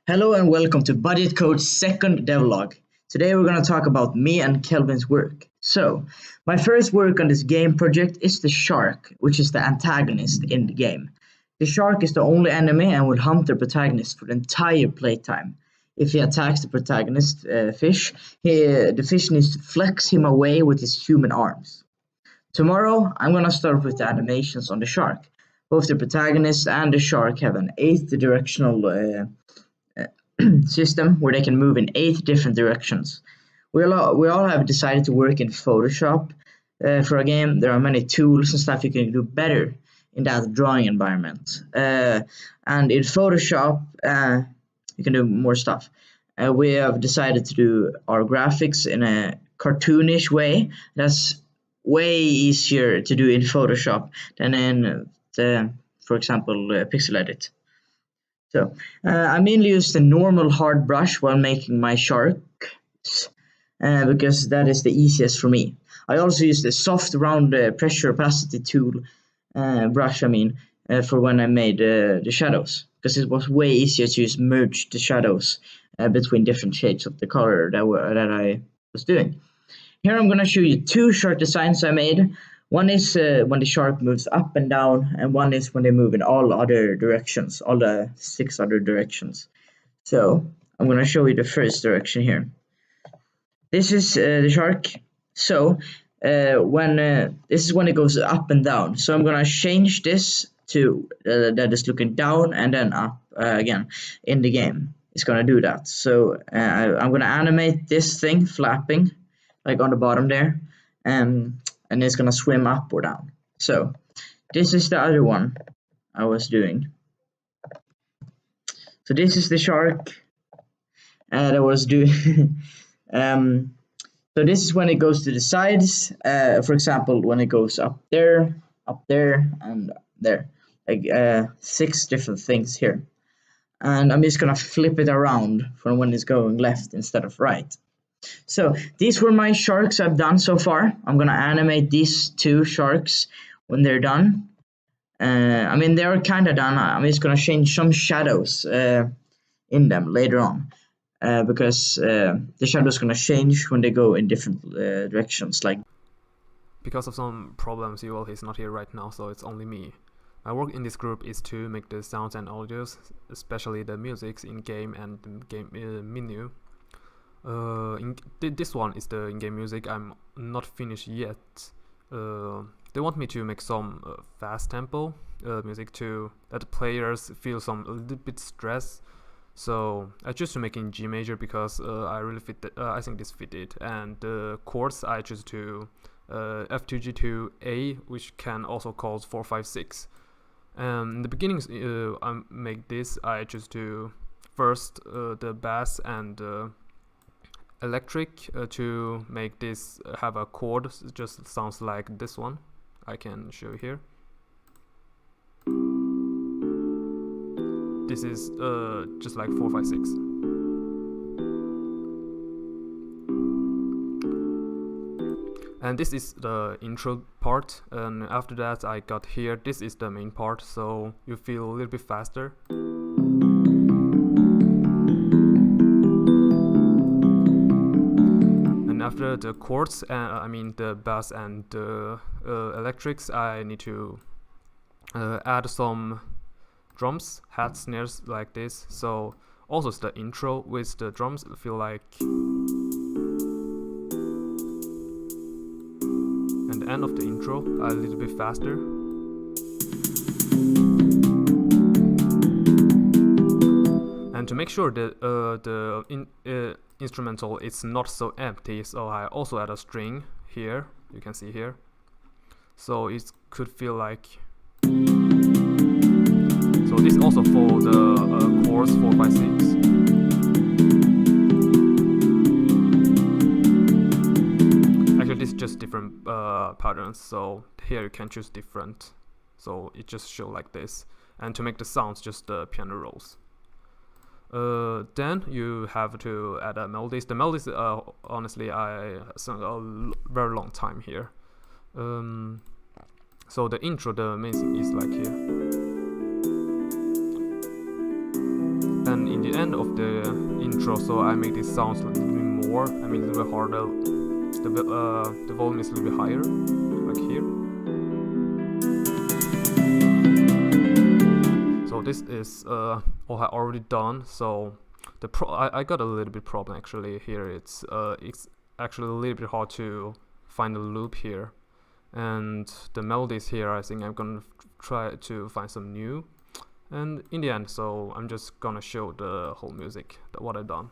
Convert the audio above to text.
Hello and welcome to BudgetCode's second devlog. Today we're going to talk about me and Kelvin's work. So, my first work on this game project is the shark, which is the antagonist in the game. The shark is the only enemy and will hunt the protagonist for the entire playtime. If he attacks the protagonist fish, the fish needs to flex him away with his human arms. Tomorrow, I'm going to start with the animations on the shark. Both the protagonist and the shark have an 8th directional system where they can move in 8 different directions. We all have decided to work in Photoshop for a game. There are many tools and stuff you can do better in that drawing environment. And in Photoshop, you can do more stuff. We have decided to do our graphics in a cartoonish way. That's way easier to do in Photoshop than in, for example, PixelArt. So I mainly use the normal hard brush while making my sharks because that is the easiest for me. I also use the soft round pressure opacity tool brush for when I made the shadows, because it was way easier to just merge the shadows between different shades of the color that I was doing. Here I'm going to show you 2 shark designs I made. One is when the shark moves up and down, and one is when they move in all other directions, all the 6 other directions. So I'm going to show you the first direction here. This is the shark. So this is when it goes up and down. So I'm going to change this to that is looking down and then up again in the game. It's going to do that. So I'm going to animate this thing flapping like on the bottom there. And it's gonna swim up or down. So this is the other one I was doing. So this is the shark that I was doing. So this is when it goes to the sides. For example, when it goes up there, and there, like 6 different things here. And I'm just gonna flip it around for when it's going left instead of right. So these were my sharks I've done so far. I'm gonna animate these 2 sharks when they're done. They're kind of done. I'm just gonna change some shadows in them later on because the shadows gonna change when they go in different directions. Like, because of some problems, Yuval is not here right now, so it's only me. My work in this group is to make the sounds and audios, especially the musics in game and the game menu. This one is the in-game music. I'm not finished yet. They want me to make some fast tempo music to let the players feel a little bit stress. So I choose to make in G major because I really I think this fit it. And the chords I choose to F to G to A, which can also call 4, 5, 6. In the beginning, I make this. I choose to first the bass and electric to make this have a chord. It just sounds like this one. I can show you here. This is just like 4, 5, 6. And this is the intro part, and after that I got here, this is the main part, so you feel a little bit faster. After the chords, the bass and the electrics, I need to add some drums, hat, snares like this. So also it's the intro with the drums feel like, and the end of the intro a little bit faster. And to make sure that the instrumental is not so empty, so I also add a string here. You can see here, so it could feel like. So this also for the chords 4, 5, 6. Actually, this is just different patterns. So here you can choose different. So it just show like this, and to make the sounds, just the piano rolls. Then you have to add a melodies. The melodies, honestly, I sung a very long time here. So the intro, the main thing is like here. And in the the end of the intro, so I make these sounds a little bit more. I mean, a little bit harder. The volume is a little bit higher, like here. So this is all I already done. So I got a little bit problem actually here. It's actually a little bit hard to find a loop here, and the melodies here, I think I'm gonna try to find some new. And in the end, so I'm just gonna show the whole music, what I've done.